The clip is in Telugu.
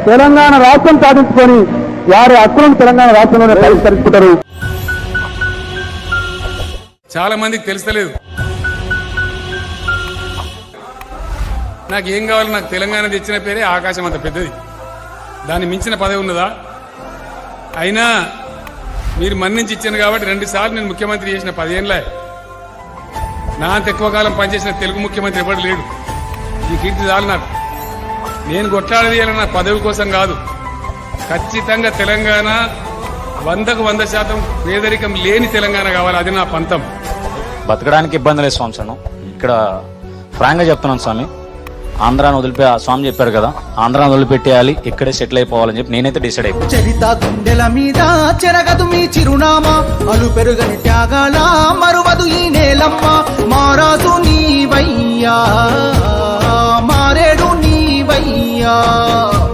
తెలంగాణ రాష్ట్రం సాధించుకొని వారి హక్కులను తెలంగాణ రాష్ట్రంలోనే పరిష్కరించుకుంటారు. చాలా మందికి తెలుస్తలేదు. నాకు ఏం కావాలి, నాకు తెలంగాణ తెచ్చిన పేరే ఆకాశం అంత పెద్దది, దాన్ని మించిన పదవి ఉన్నదా? అయినా మీరు మన్నించి ఇచ్చాను కాబట్టి 2 సార్లు నేను ముఖ్యమంత్రి చేసిన 10 ఏళ్ళ నా అంత ఎక్కువ కాలం పనిచేసిన తెలుగు ముఖ్యమంత్రి ఎవరు లేడు. ఈ కీర్తి చాలు నాకు. నేను కొట్లాడేది నా పదవి కోసం కాదు, ఖచ్చితంగా తెలంగాణ 100కు 100% పేదరికం లేని తెలంగాణ కావాలి. అది నా పంతం. బతకడానికి ఇబ్బంది లేదు స్వామి. ఇక్కడ ఫ్రాంక్ గా చెప్తున్నాను స్వామి, ఆంధ్రాను వదిలిపె స్వామి చెప్పారు కదా, ఆంధ్రాను వదిలిపెట్టేయాలి, ఇక్కడే సెటిల్ అయిపోవాలని చెప్పి నేనైతే డిసైడ్ అయిపోయాను. చరిత గుండెల మీద చెరగదు మీ చిరునామా, అలు పెరుగని త్యాగాల మరువదు ఈ నేలమ్మ. మారాసు నీవయ్యా, మారేడు నీవయ్యా.